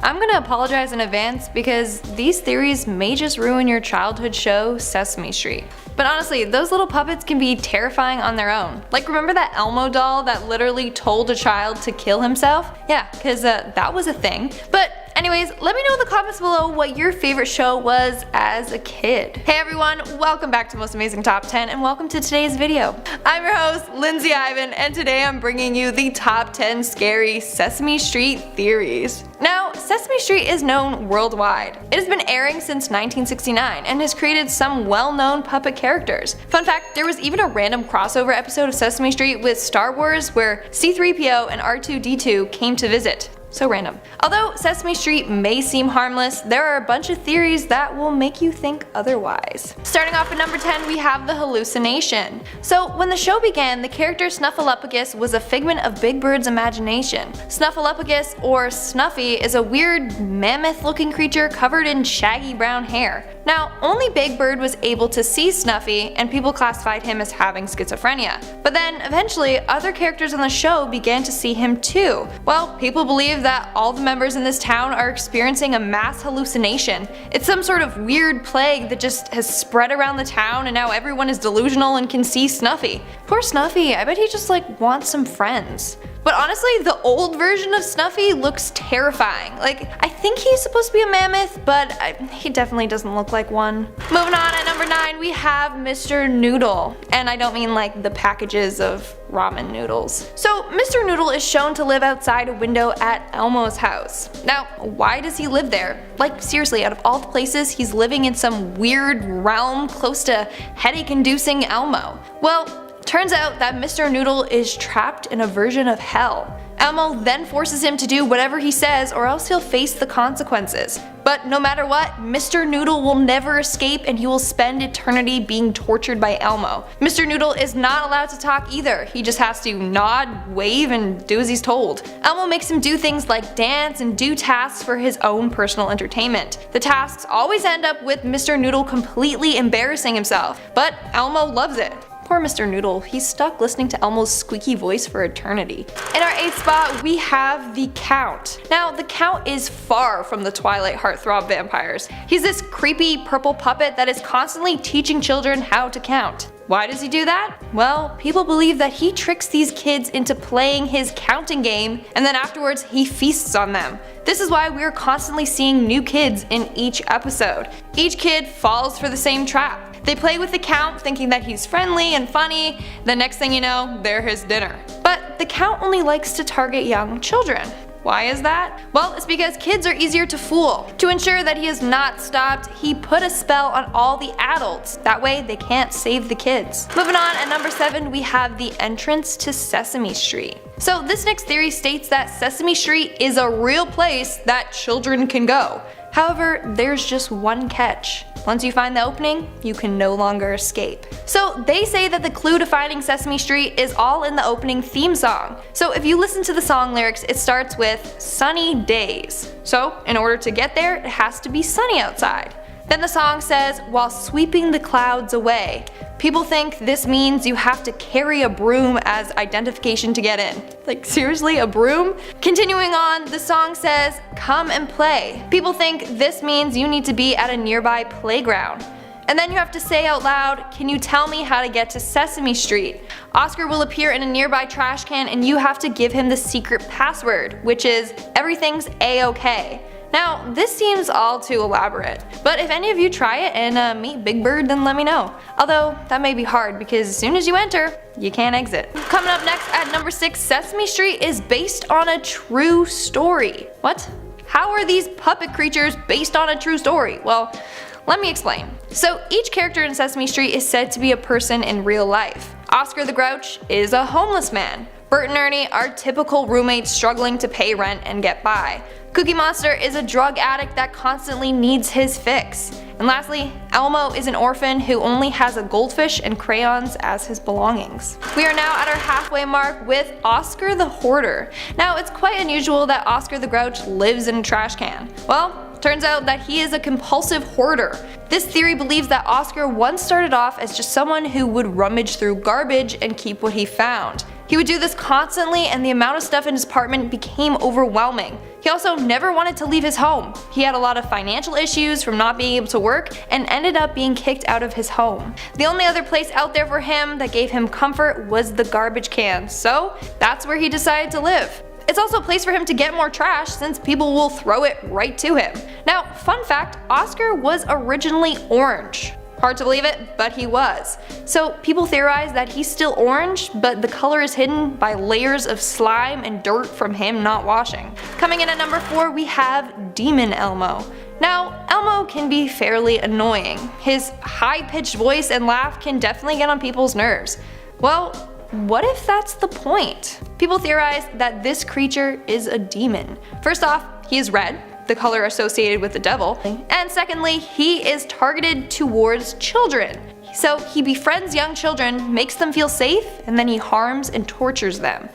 I'm gonna apologize in advance because these theories may just ruin your childhood show, Sesame Street. But honestly, those little puppets can be terrifying on their own. Like, remember that Elmo doll that literally told a child to kill himself? Yeah, cause that was a thing. But anyways, let me know in the comments below what your favorite show was as a kid. Hey everyone, welcome back to Most Amazing Top 10 and welcome to today's video. I'm your host, Lindsay Ivan, and today I'm bringing you the top 10 scary Sesame Street theories. Now, Sesame Street is known worldwide. It has been airing since 1969 and has created some well-known puppet characters. Fun fact, there was even a random crossover episode of Sesame Street with Star Wars where C-3PO and R2-D2 came to visit. So random. Although Sesame Street may seem harmless, there are a bunch of theories that will make you think otherwise. Starting off at number 10, we have the hallucination. So when the show began, the character Snuffleupagus was a figment of Big Bird's imagination. Snuffleupagus, or Snuffy, is a weird mammoth-looking creature covered in shaggy brown hair. Now, only Big Bird was able to see Snuffy, and people classified him as having schizophrenia. But then, eventually, other characters on the show began to see him too. Well, people believe that all the members in this town are experiencing a mass hallucination. It's some sort of weird plague that just has spread around the town and now everyone is delusional and can see Snuffy. Poor Snuffy, I bet he just wants some friends. But honestly, the old version of Snuffy looks terrifying. Like, I think he's supposed to be a mammoth, but he definitely doesn't look like one. Moving on, at number 9, we have Mr. Noodle. And I don't mean like the packages of ramen noodles. So, Mr. Noodle is shown to live outside a window at Elmo's house. Now, why does he live there? Like, seriously, out of all the places, he's living in some weird realm close to headache-inducing Elmo. Well, turns out that Mr. Noodle is trapped in a version of hell. Elmo then forces him to do whatever he says or else he'll face the consequences. But no matter what, Mr. Noodle will never escape and he will spend eternity being tortured by Elmo. Mr. Noodle is not allowed to talk either, he just has to nod, wave, and do as he's told. Elmo makes him do things like dance and do tasks for his own personal entertainment. The tasks always end up with Mr. Noodle completely embarrassing himself, but Elmo loves it. Poor Mr. Noodle, he's stuck listening to Elmo's squeaky voice for eternity. In our 8th spot, we have the Count. Now, the Count is far from the Twilight heartthrob vampires. He's this creepy purple puppet that is constantly teaching children how to count. Why does he do that? Well, people believe that he tricks these kids into playing his counting game and then afterwards he feasts on them. This is why we're constantly seeing new kids in each episode. Each kid falls for the same trap. They play with the Count thinking that he's friendly and funny, the next thing you know, they're his dinner. But the Count only likes to target young children. Why is that? Well, it's because kids are easier to fool. To ensure that he is not stopped, he put a spell on all the adults. That way they can't save the kids. Moving on, at number 7, we have the entrance to Sesame Street. So this next theory states that Sesame Street is a real place that children can go. However, there's just one catch. Once you find the opening, you can no longer escape. So they say that the clue to finding Sesame Street is all in the opening theme song. So if you listen to the song lyrics, it starts with sunny days. So in order to get there, it has to be sunny outside. Then the song says, while sweeping the clouds away. People think this means you have to carry a broom as identification to get in. Like, seriously, a broom? Continuing on, the song says, come and play. People think this means you need to be at a nearby playground. And then you have to say out loud, can you tell me how to get to Sesame Street? Oscar will appear in a nearby trash can and you have to give him the secret password, which is, everything's A-okay. Now, this seems all too elaborate, but if any of you try it and meet Big Bird, then let me know. Although, that may be hard because as soon as you enter, you can't exit. Coming up next at number 6, Sesame Street is based on a true story. What? How are these puppet creatures based on a true story? Well, let me explain. So each character in Sesame Street is said to be a person in real life. Oscar the Grouch is a homeless man. Bert and Ernie are typical roommates struggling to pay rent and get by. Cookie Monster is a drug addict that constantly needs his fix. And lastly, Elmo is an orphan who only has a goldfish and crayons as his belongings. We are now at our halfway mark with Oscar the Hoarder. Now, it's quite unusual that Oscar the Grouch lives in a trash can. Well, turns out that he is a compulsive hoarder. This theory believes that Oscar once started off as just someone who would rummage through garbage and keep what he found. He would do this constantly, and the amount of stuff in his apartment became overwhelming. He also never wanted to leave his home. He had a lot of financial issues from not being able to work and ended up being kicked out of his home. The only other place out there for him that gave him comfort was the garbage can, so that's where he decided to live. It's also a place for him to get more trash since people will throw it right to him. Now, fun fact, Oscar was originally orange. Hard to believe it, but he was. So people theorize that he's still orange, but the color is hidden by layers of slime and dirt from him not washing. Coming in at number 4, we have Demon Elmo. Now, Elmo can be fairly annoying. His high-pitched voice and laugh can definitely get on people's nerves. Well, what if that's the point? People theorize that this creature is a demon. First off, he is red, the color associated with the devil, and secondly, he is targeted towards children. So he befriends young children, makes them feel safe, and then he harms and tortures them.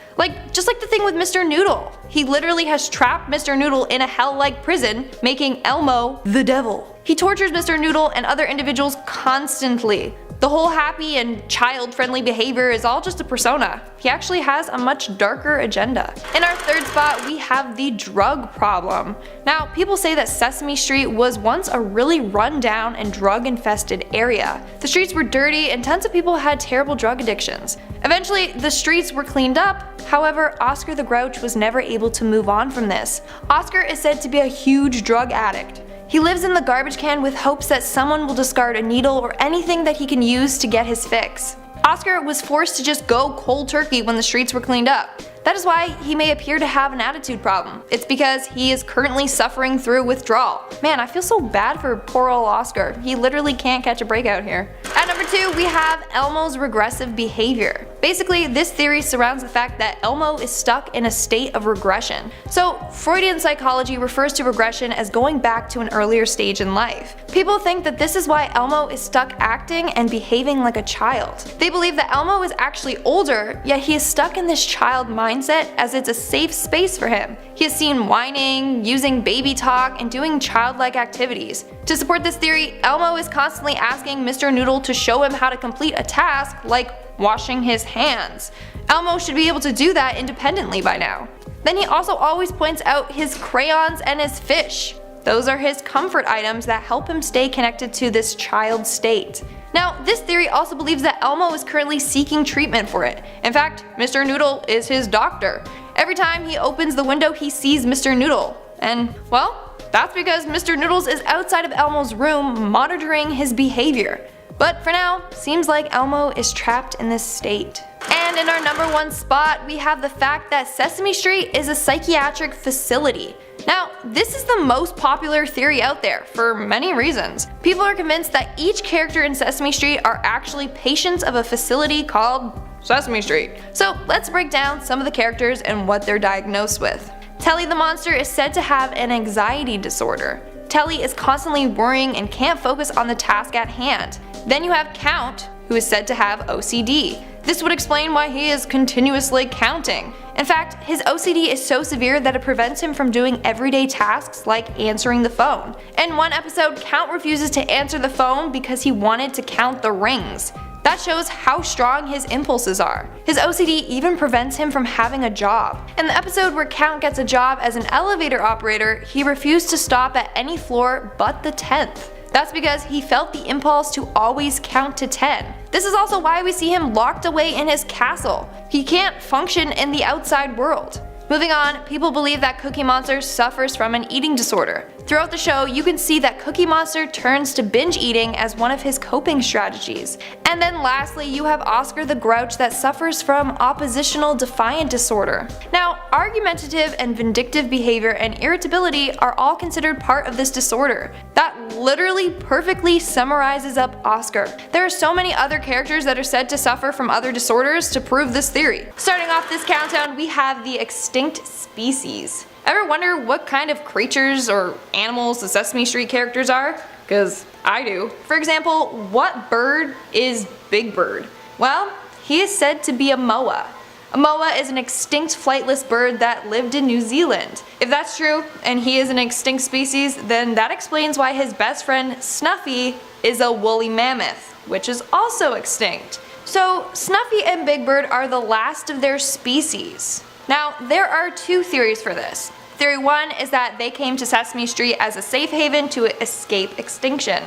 Just like the thing with Mr. Noodle. He literally has trapped Mr. Noodle in a hell-like prison, making Elmo the devil. He tortures Mr. Noodle and other individuals constantly. The whole happy and child-friendly behavior is all just a persona. He actually has a much darker agenda. In our third spot, we have the drug problem. Now, people say that Sesame Street was once a really run-down and drug-infested area. The streets were dirty and tons of people had terrible drug addictions. Eventually, the streets were cleaned up. However, Oscar the Grouch was never able to move on from this. Oscar is said to be a huge drug addict. He lives in the garbage can with hopes that someone will discard a needle or anything that he can use to get his fix. Oscar was forced to just go cold turkey when the streets were cleaned up. That is why he may appear to have an attitude problem. It's because he is currently suffering through withdrawal. Man, I feel so bad for poor old Oscar. He literally can't catch a break out here. At number 2, we have Elmo's regressive behavior. Basically, this theory surrounds the fact that Elmo is stuck in a state of regression. So, Freudian psychology refers to regression as going back to an earlier stage in life. People think that this is why Elmo is stuck acting and behaving like a child. They believe that Elmo is actually older, yet he is stuck in this child mindset as it's a safe space for him. He is seen whining, using baby talk, and doing childlike activities. To support this theory, Elmo is constantly asking Mr. Noodle to show him how to complete a task like washing his hands. Elmo should be able to do that independently by now. Then he also always points out his crayons and his fish. Those are his comfort items that help him stay connected to this child state. Now, this theory also believes that Elmo is currently seeking treatment for it. In fact, Mr. Noodle is his doctor. Every time he opens the window, he sees Mr. Noodle. And, well, that's because Mr. Noodles is outside of Elmo's room monitoring his behavior. But for now, seems like Elmo is trapped in this state. And in our number 1 spot, we have the fact that Sesame Street is a psychiatric facility. Now, this is the most popular theory out there for many reasons. People are convinced that each character in Sesame Street are actually patients of a facility called Sesame Street. So let's break down some of the characters and what they're diagnosed with. Telly the monster is said to have an anxiety disorder. Telly is constantly worrying and can't focus on the task at hand. Then you have Count, who is said to have OCD. This would explain why he is continuously counting. In fact, his OCD is so severe that it prevents him from doing everyday tasks like answering the phone. In one episode, Count refuses to answer the phone because he wanted to count the rings. That shows how strong his impulses are. His OCD even prevents him from having a job. In the episode where Count gets a job as an elevator operator, he refused to stop at any floor but the 10th. That's because he felt the impulse to always count to 10. This is also why we see him locked away in his castle. He can't function in the outside world. Moving on, people believe that Cookie Monster suffers from an eating disorder. Throughout the show, you can see that Cookie Monster turns to binge eating as one of his coping strategies. And then lastly, you have Oscar the Grouch that suffers from oppositional defiant disorder. Now, argumentative and vindictive behavior and irritability are all considered part of this disorder. That literally perfectly summarizes up Oscar. There are so many other characters that are said to suffer from other disorders to prove this theory. Starting off this countdown, we have the extinct species. Ever wonder what kind of creatures or animals the Sesame Street characters are? Cause I do. For example, what bird is Big Bird? Well, he is said to be a moa. A moa is an extinct flightless bird that lived in New Zealand. If that's true, and he is an extinct species, then that explains why his best friend Snuffy is a woolly mammoth, which is also extinct. So Snuffy and Big Bird are the last of their species. Now, there are two theories for this. Theory 1 is that they came to Sesame Street as a safe haven to escape extinction.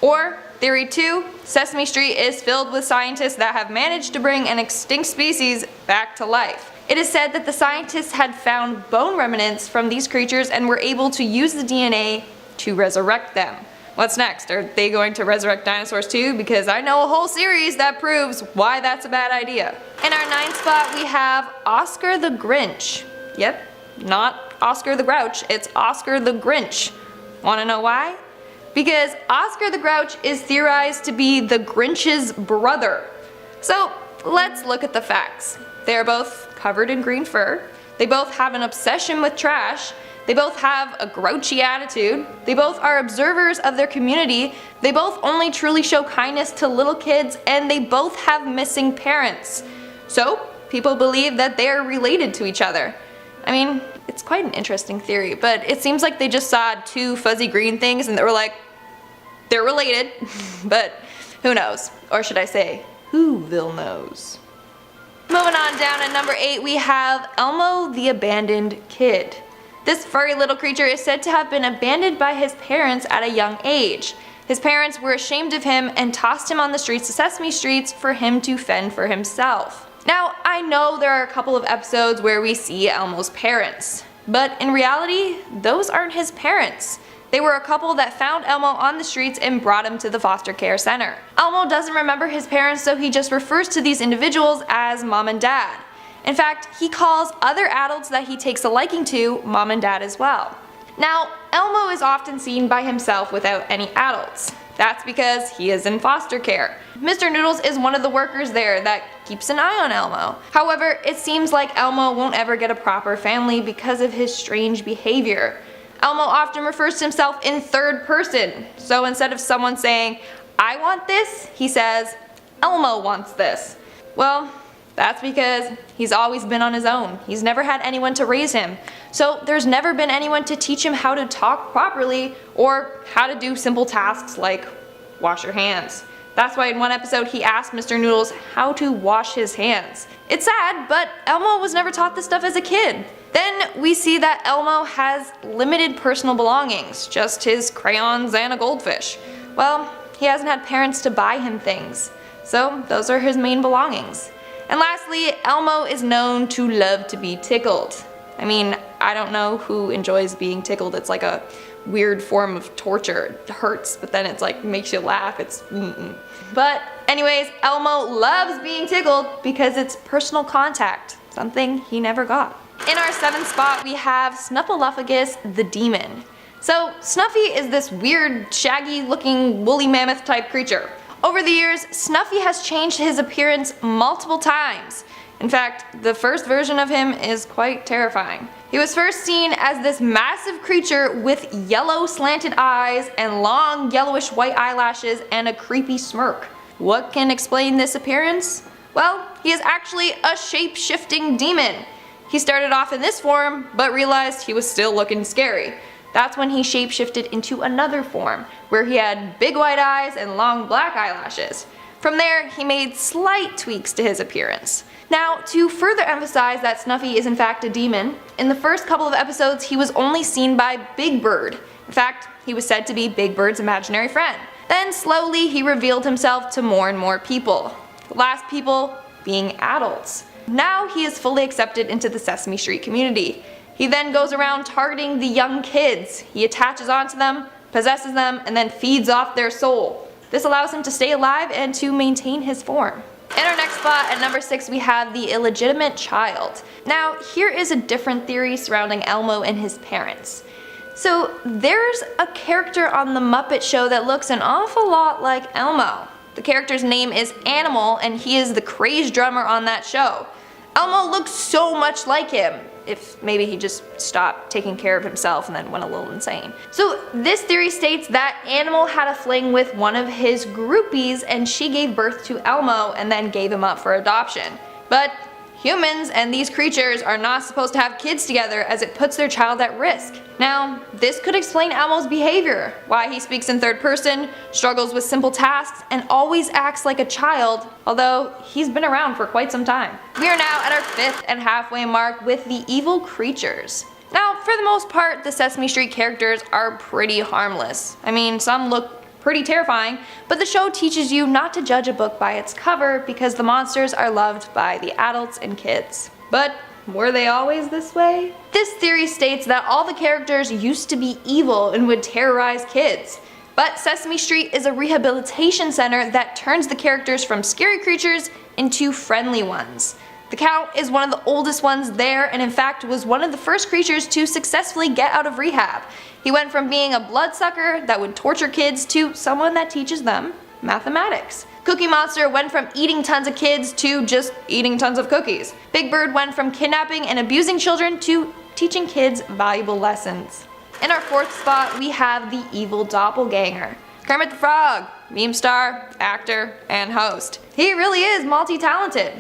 Or Theory 2, Sesame Street is filled with scientists that have managed to bring an extinct species back to life. It is said that the scientists had found bone remnants from these creatures and were able to use the DNA to resurrect them. What's next? Are they going to resurrect dinosaurs too? Because I know a whole series that proves why that's a bad idea. In our 9th spot we have Oscar the Grinch. Yep, not Oscar the Grouch, it's Oscar the Grinch. Wanna know why? Because Oscar the Grouch is theorized to be the Grinch's brother. So let's look at the facts. They are both covered in green fur, they both have an obsession with trash, they both have a grouchy attitude, they both are observers of their community, they both only truly show kindness to little kids, and they both have missing parents. So people believe that they are related to each other. I mean, it's quite an interesting theory, but it seems like they just saw two fuzzy green things and they were like, they're related, but who knows? Or should I say, whoville knows? Moving on down at number 8 we have Elmo the Abandoned Kid. This furry little creature is said to have been abandoned by his parents at a young age. His parents were ashamed of him and tossed him on the streets of Sesame Street for him to fend for himself. Now, I know there are a couple of episodes where we see Elmo's parents, but in reality, those aren't his parents. They were a couple that found Elmo on the streets and brought him to the foster care center. Elmo doesn't remember his parents, so he just refers to these individuals as mom and dad. In fact, he calls other adults that he takes a liking to mom and dad as well. Now, Elmo is often seen by himself without any adults. That's because he is in foster care. Mr. Noodles is one of the workers there that keeps an eye on Elmo. However, it seems like Elmo won't ever get a proper family because of his strange behavior. Elmo often refers to himself in third person, so instead of someone saying, "I want this," he says, "Elmo wants this." Well, that's because he's always been on his own. He's never had anyone to raise him. So there's never been anyone to teach him how to talk properly or how to do simple tasks like wash your hands. That's why in one episode he asked Mr. Noodles how to wash his hands. It's sad, but Elmo was never taught this stuff as a kid. Then we see that Elmo has limited personal belongings, just his crayons and a goldfish. Well, he hasn't had parents to buy him things, so those are his main belongings. And lastly, Elmo is known to love to be tickled. I mean, I don't know who enjoys being tickled. It's like a weird form of torture. It hurts, but then it's like makes you laugh. It's But anyways, Elmo loves being tickled because it's personal contact, something he never got. In our 7th spot, we have Snuffleupagus the Demon. So Snuffy is this weird, shaggy looking woolly mammoth type creature. Over the years, Snuffy has changed his appearance multiple times. In fact, the first version of him is quite terrifying. He was first seen as this massive creature with yellow slanted eyes and long yellowish white eyelashes and a creepy smirk. What can explain this appearance? Well, he is actually a shape-shifting demon. He started off in this form, but realized he was still looking scary. That's when he shapeshifted into another form, where he had big white eyes and long black eyelashes. From there, he made slight tweaks to his appearance. Now, to further emphasize that Snuffy is in fact a demon, in the first couple of episodes he was only seen by Big Bird. In fact, he was said to be Big Bird's imaginary friend. Then slowly he revealed himself to more and more people. The last people being adults. Now he is fully accepted into the Sesame Street community. He then goes around targeting the young kids. He attaches onto them, possesses them, and then feeds off their soul. This allows him to stay alive and to maintain his form. In our next spot, at number 6, we have the illegitimate child. Now, here is a different theory surrounding Elmo and his parents. So, there's a character on the Muppet Show that looks an awful lot like Elmo. The character's name is Animal, and he is the crazed drummer on that show. Elmo looks so much like him, if maybe he just stopped taking care of himself and then went a little insane. So this theory states that Animal had a fling with one of his groupies and she gave birth to Elmo and then gave him up for adoption. But humans and these creatures are not supposed to have kids together as it puts their child at risk. Now, this could explain Elmo's behavior, why he speaks in third person, struggles with simple tasks, and always acts like a child, although he's been around for quite some time. We are now at our 5th and halfway mark with the evil creatures. Now, for the most part, the Sesame Street characters are pretty harmless. I mean, some look pretty terrifying, but the show teaches you not to judge a book by its cover because the monsters are loved by the adults and kids. But were they always this way? This theory states that all the characters used to be evil and would terrorize kids. But Sesame Street is a rehabilitation center that turns the characters from scary creatures into friendly ones. The Count is one of the oldest ones there and in fact was one of the first creatures to successfully get out of rehab. He went from being a bloodsucker that would torture kids to someone that teaches them mathematics. Cookie Monster went from eating tons of kids to just eating tons of cookies. Big Bird went from kidnapping and abusing children to teaching kids valuable lessons. In our 4th spot, we have the evil doppelganger. Kermit the Frog, meme star, actor, and host. He really is multi-talented,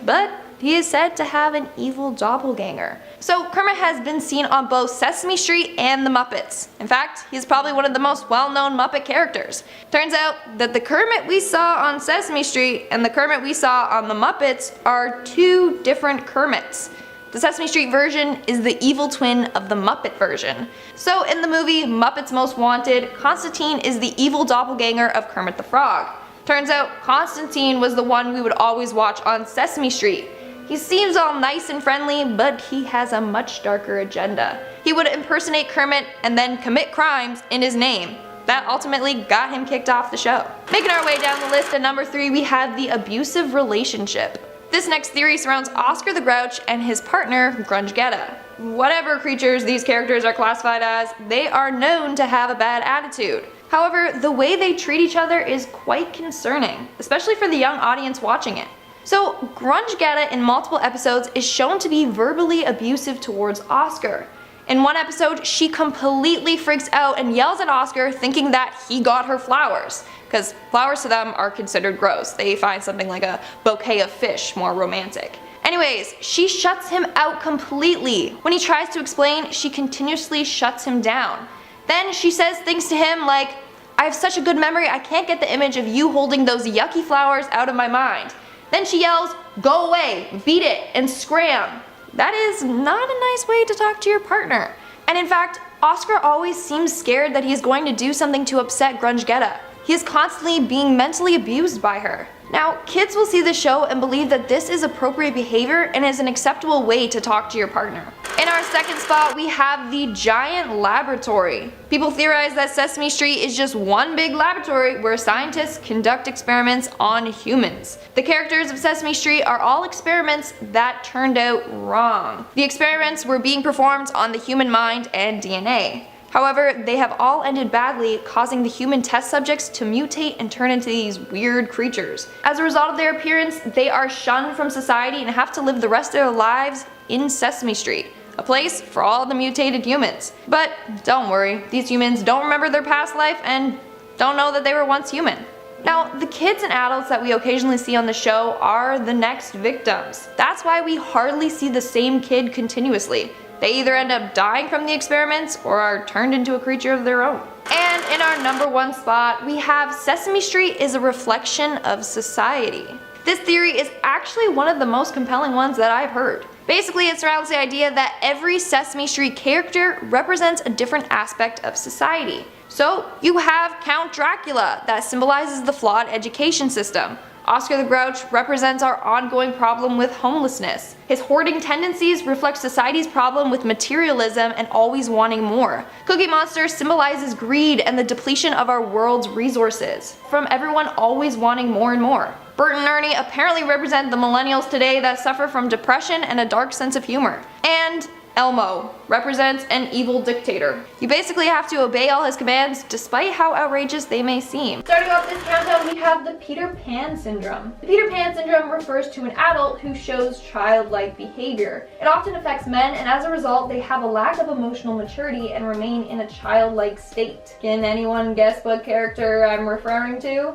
but he is said to have an evil doppelganger. So Kermit has been seen on both Sesame Street and the Muppets. In fact, he's probably one of the most well-known Muppet characters. Turns out that the Kermit we saw on Sesame Street and the Kermit we saw on the Muppets are 2 different Kermits. The Sesame Street version is the evil twin of the Muppet version. So in the movie Muppets Most Wanted, Constantine is the evil doppelganger of Kermit the Frog. Turns out Constantine was the one we would always watch on Sesame Street. He seems all nice and friendly, but he has a much darker agenda. He would impersonate Kermit and then commit crimes in his name. That ultimately got him kicked off the show. Making our way down the list at number 3, we have the abusive relationship. This next theory surrounds Oscar the Grouch and his partner, Grungetta. Whatever creatures these characters are classified as, they are known to have a bad attitude. However, the way they treat each other is quite concerning, especially for the young audience watching it. So, Grungetta in multiple episodes is shown to be verbally abusive towards Oscar. In one episode, she completely freaks out and yells at Oscar thinking that he got her flowers, because flowers to them are considered gross. They find something like a bouquet of fish more romantic. Anyways, she shuts him out completely. When he tries to explain, she continuously shuts him down. Then she says things to him like, "I have such a good memory, I can't get the image of you holding those yucky flowers out of my mind." Then she yells, "Go away, beat it, and scram." That is not a nice way to talk to your partner. And in fact, Oscar always seems scared that he is going to do something to upset Grungetta. He is constantly being mentally abused by her. Now, kids will see the show and believe that this is appropriate behavior and is an acceptable way to talk to your partner. In our 2nd spot, we have the giant laboratory. People theorize that Sesame Street is just one big laboratory where scientists conduct experiments on humans. The characters of Sesame Street are all experiments that turned out wrong. The experiments were being performed on the human mind and DNA. However, they have all ended badly, causing the human test subjects to mutate and turn into these weird creatures. As a result of their appearance, they are shunned from society and have to live the rest of their lives in Sesame Street, a place for all the mutated humans. But don't worry, these humans don't remember their past life and don't know that they were once human. Now, the kids and adults that we occasionally see on the show are the next victims. That's why we hardly see the same kid continuously. They either end up dying from the experiments or are turned into a creature of their own. And in our number 1 spot, we have Sesame Street is a reflection of society. This theory is actually one of the most compelling ones that I've heard. Basically, it surrounds the idea that every Sesame Street character represents a different aspect of society. So you have Count Dracula, that symbolizes the flawed education system. Oscar the Grouch represents our ongoing problem with homelessness. His hoarding tendencies reflect society's problem with materialism and always wanting more. Cookie Monster symbolizes greed and the depletion of our world's resources, from everyone always wanting more and more. Bert and Ernie apparently represent the millennials today that suffer from depression and a dark sense of humor. And Elmo represents an evil dictator. You basically have to obey all his commands despite how outrageous they may seem. Starting off this countdown, we have the Peter Pan syndrome. The Peter Pan syndrome refers to an adult who shows childlike behavior. It often affects men, and as a result, they have a lack of emotional maturity and remain in a childlike state. Can anyone guess what character I'm referring to?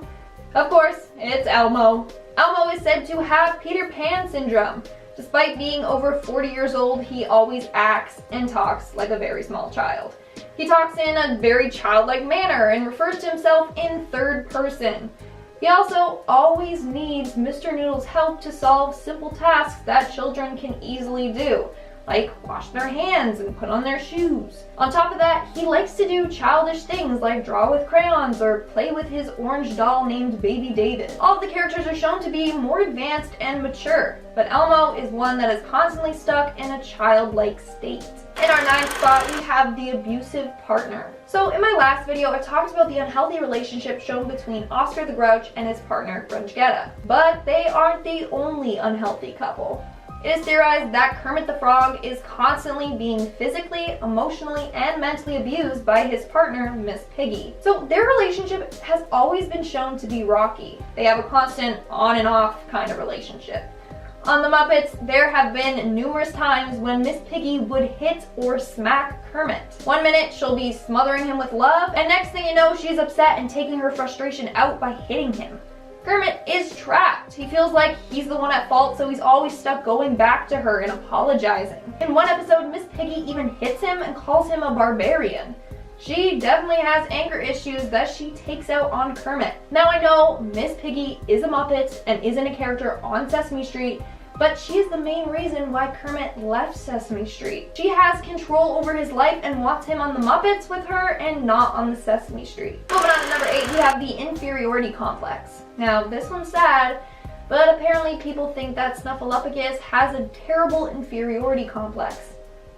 Of course, it's Elmo. Elmo is said to have Peter Pan syndrome. Despite being over 40 years old, he always acts and talks like a very small child. He talks in a very childlike manner and refers to himself in third person. He also always needs Mr. Noodle's help to solve simple tasks that children can easily do, like wash their hands and put on their shoes. On top of that, he likes to do childish things like draw with crayons or play with his orange doll named Baby David. All of the characters are shown to be more advanced and mature, but Elmo is one that is constantly stuck in a childlike state. In our 9th spot, we have the abusive partner. So in my last video, I talked about the unhealthy relationship shown between Oscar the Grouch and his partner, Grunchgetta. But they aren't the only unhealthy couple. It is theorized that Kermit the Frog is constantly being physically, emotionally, and mentally abused by his partner, Miss Piggy. So their relationship has always been shown to be rocky. They have a constant on and off kind of relationship. On the Muppets, there have been numerous times when Miss Piggy would hit or smack Kermit. One minute, she'll be smothering him with love, and next thing you know, she's upset and taking her frustration out by hitting him. Kermit is trapped. He feels like he's the one at fault, so he's always stuck going back to her and apologizing. In one episode, Miss Piggy even hits him and calls him a barbarian. She definitely has anger issues that she takes out on Kermit. Now I know Miss Piggy is a Muppet and isn't a character on Sesame Street, but she is the main reason why Kermit left Sesame Street. She has control over his life and wants him on the Muppets with her and not on the Sesame Street. Moving on to number 8, we have the inferiority complex. Now this one's sad, but apparently people think that Snuffleupagus has a terrible inferiority complex.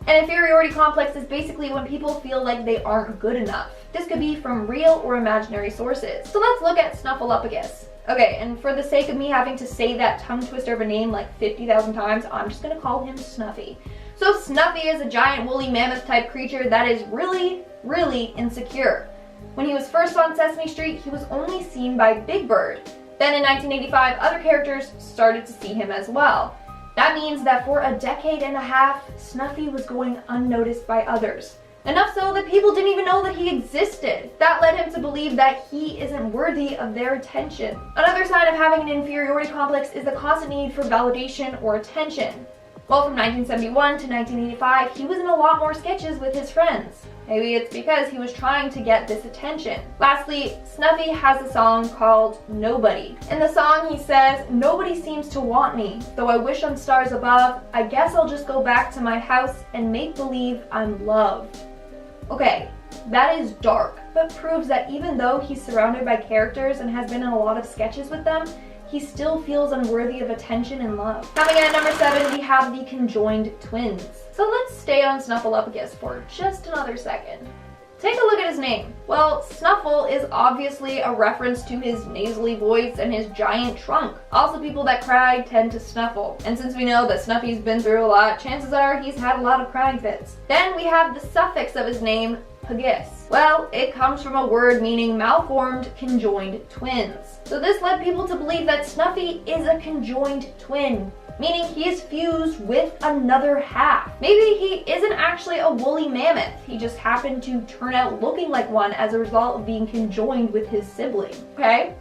An inferiority complex is basically when people feel like they aren't good enough. This could be from real or imaginary sources. So let's look at Snuffleupagus. Okay, and for the sake of me having to say that tongue twister of a name like 50,000 times, I'm just gonna call him Snuffy. So Snuffy is a giant woolly mammoth type creature that is really, really insecure. When he was first on Sesame Street, he was only seen by Big Bird. Then in 1985, other characters started to see him as well. That means that for a decade and a half, Snuffy was going unnoticed by others. Enough so that people didn't even know that he existed. That led him to believe that he isn't worthy of their attention. Another sign of having an inferiority complex is the constant need for validation or attention. Well, from 1971 to 1985, he was in a lot more sketches with his friends. Maybe it's because he was trying to get this attention. Lastly, Snuffy has a song called Nobody. In the song he says, "Nobody seems to want me, though I wish on stars above, I guess I'll just go back to my house and make believe I'm loved." Okay, that is dark, but proves that even though he's surrounded by characters and has been in a lot of sketches with them, he still feels unworthy of attention and love. Coming in at number 7, we have the conjoined twins. So let's stay on Snuffleupagus for just another second. Take a look at his name. Well, Snuffle is obviously a reference to his nasally voice and his giant trunk. Also, people that cry tend to snuffle. And since we know that Snuffy's been through a lot, chances are he's had a lot of crying fits. Then we have the suffix of his name, Pagus. Well, it comes from a word meaning malformed conjoined twins. So this led people to believe that Snuffy is a conjoined twin, meaning he is fused with another half. Maybe he isn't actually a woolly mammoth, he just happened to turn out looking like one as a result of being conjoined with his sibling. Okay?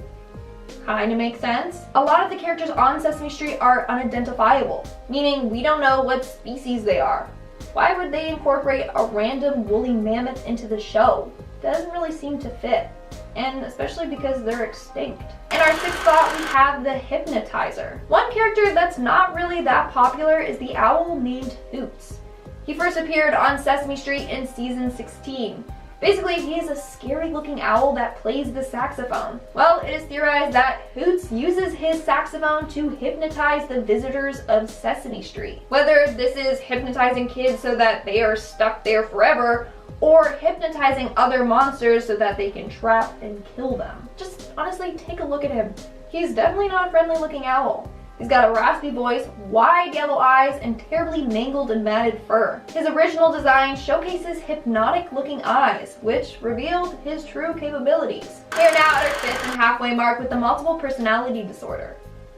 Kinda makes sense. A lot of the characters on Sesame Street are unidentifiable, meaning we don't know what species they are. Why would they incorporate a random woolly mammoth into the show? Doesn't really seem to fit, and especially because they're extinct. In our 6th spot, we have the Hypnotizer. One character that's not really that popular is the owl named Hoots. He first appeared on Sesame Street in season 16. Basically, he is a scary looking owl that plays the saxophone. Well, it is theorized that Hoots uses his saxophone to hypnotize the visitors of Sesame Street. Whether this is hypnotizing kids so that they are stuck there forever, or hypnotizing other monsters so that they can trap and kill them. Just honestly, take a look at him. He's definitely not a friendly looking owl. He's got a raspy voice, wide yellow eyes, and terribly mangled and matted fur. His original design showcases hypnotic looking eyes, which revealed his true capabilities. We are now at our 5th and halfway mark with the multiple personality disorder.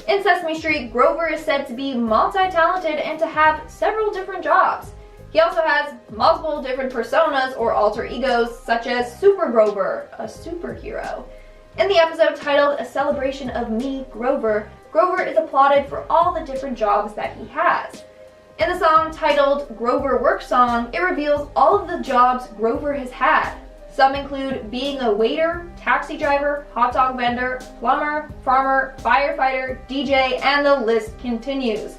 In Sesame Street, Grover is said to be multi-talented and to have several different jobs. He also has multiple different personas or alter egos, such as Super Grover, a superhero, In the episode titled A Celebration of Me, Grover, Grover is applauded for all the different jobs that he has. In the song titled Grover Work Song, it reveals all of the jobs Grover has had. Some include being a waiter, taxi driver, hot dog vendor, plumber, farmer, firefighter, DJ, and the list continues.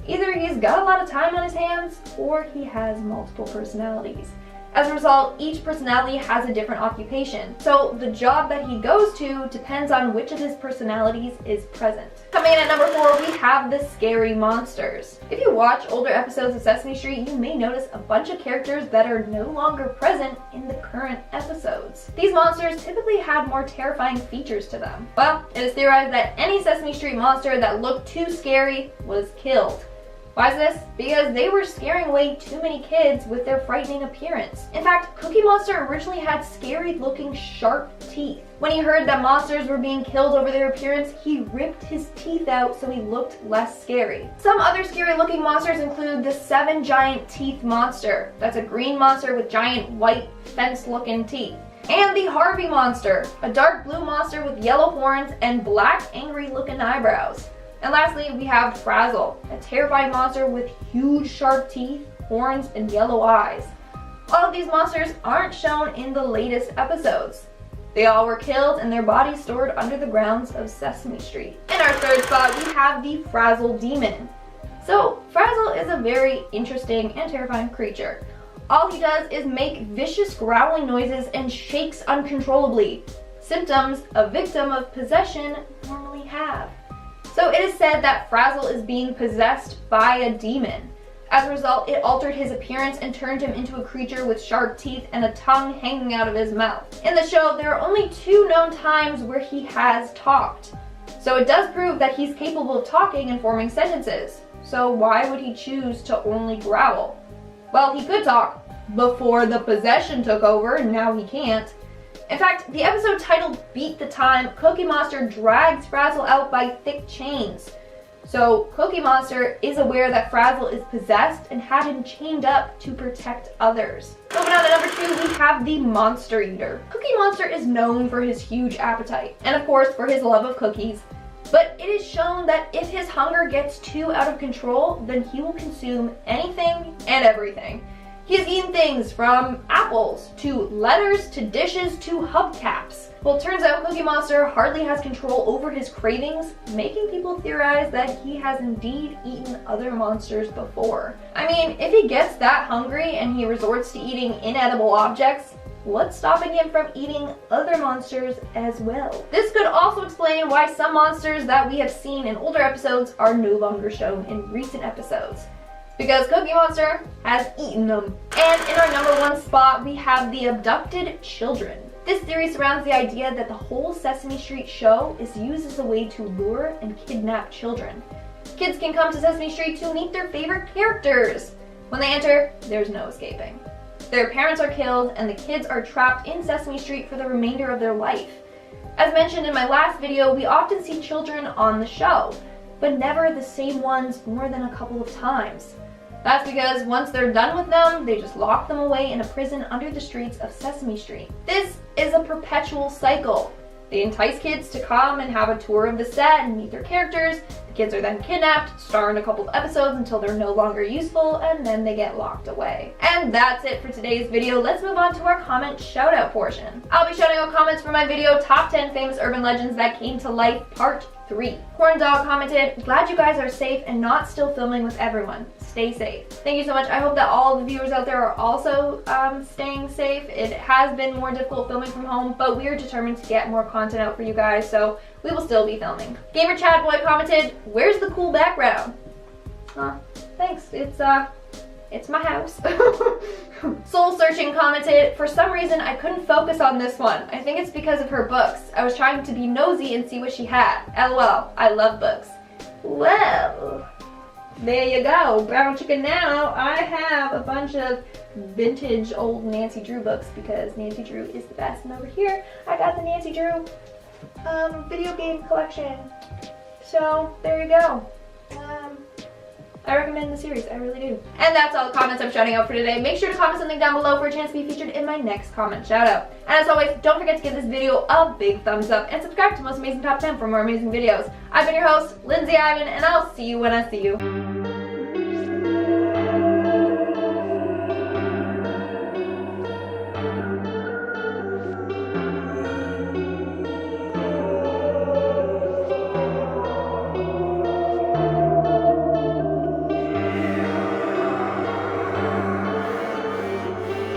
Either he's got a lot of time on his hands, or he has multiple personalities. As a result, each personality has a different occupation, so the job that he goes to depends on which of his personalities is present. Coming in at number 4, we have the scary monsters. If you watch older episodes of Sesame Street, you may notice a bunch of characters that are no longer present in the current episodes. These monsters typically had more terrifying features to them. Well, it is theorized that any Sesame Street monster that looked too scary was killed. Why is this? Because they were scaring away too many kids with their frightening appearance. In fact, Cookie Monster originally had scary looking sharp teeth. When he heard that monsters were being killed over their appearance, he ripped his teeth out so he looked less scary. Some other scary looking monsters include the 7 giant teeth monster. That's a green monster with giant white fence looking teeth. And the Harvey monster, a dark blue monster with yellow horns and black angry looking eyebrows. And lastly, we have Frazzle, a terrifying monster with huge sharp teeth, horns, and yellow eyes. All of these monsters aren't shown in the latest episodes. They all were killed and their bodies stored under the grounds of Sesame Street. In our third spot, we have the Frazzle Demon. So, Frazzle is a very interesting and terrifying creature. All he does is make vicious growling noises and shakes uncontrollably, symptoms a victim of possession normally have. So it is said that Frazzle is being possessed by a demon. As a result, it altered his appearance and turned him into a creature with sharp teeth and a tongue hanging out of his mouth. In the show, there are only 2 known times where he has talked. So it does prove that he's capable of talking and forming sentences. So why would he choose to only growl? Well, he could talk before the possession took over, and now he can't. In fact, the episode titled Beat the Time, Cookie Monster drags Frazzle out by thick chains. So Cookie Monster is aware that Frazzle is possessed and had him chained up to protect others. Moving on to number 2, we have the Monster Eater. Cookie Monster is known for his huge appetite, and of course for his love of cookies. But it is shown that if his hunger gets too out of control, then he will consume anything and everything. He has eaten things from apples, to letters, to dishes, to hubcaps. Well, it turns out Cookie Monster hardly has control over his cravings, making people theorize that he has indeed eaten other monsters before. I mean, if he gets that hungry and he resorts to eating inedible objects, what's stopping him from eating other monsters as well? This could also explain why some monsters that we have seen in older episodes are no longer shown in recent episodes. Because Cookie Monster has eaten them. And in our number 1 spot, we have the abducted children. This theory surrounds the idea that the whole Sesame Street show is used as a way to lure and kidnap children. Kids can come to Sesame Street to meet their favorite characters. When they enter, there's no escaping. Their parents are killed and the kids are trapped in Sesame Street for the remainder of their life. As mentioned in my last video, we often see children on the show, but never the same ones more than a couple of times. That's because once they're done with them, they just lock them away in a prison under the streets of Sesame Street. This is a perpetual cycle. They entice kids to come and have a tour of the set and meet their characters. The kids are then kidnapped, star in a couple of episodes until they're no longer useful, and then they get locked away. And that's it for today's video. Let's move on to our comment shoutout portion. I'll be shouting out comments for my video, Top 10 Famous Urban Legends That Came to Life, Part 3. Corn Dog commented, "Glad you guys are safe and not still filming with everyone. Stay safe." Thank you so much. I hope that all the viewers out there are also staying safe. It has been more difficult filming from home, but we are determined to get more content out for you guys, so we will still be filming. Gamer Chad Boy commented, "Where's the cool background?" Thanks. It's my house. Soul Searching commented, "For some reason I couldn't focus on this one. I think it's because of her books. I was trying to be nosy and see what she had. LOL. I love books." Well, there you go. Brown chicken now. I have a bunch of vintage old Nancy Drew books because Nancy Drew is the best. And over here, I got the Nancy Drew video game collection. So, there you go. I recommend the series, I really do. And that's all the comments I'm shouting out for today. Make sure to comment something down below for a chance to be featured in my next comment shout out. And as always, don't forget to give this video a big thumbs up and subscribe to Most Amazing Top 10 for more amazing videos. I've been your host, Lindsay Ivan, and I'll see you when I see you.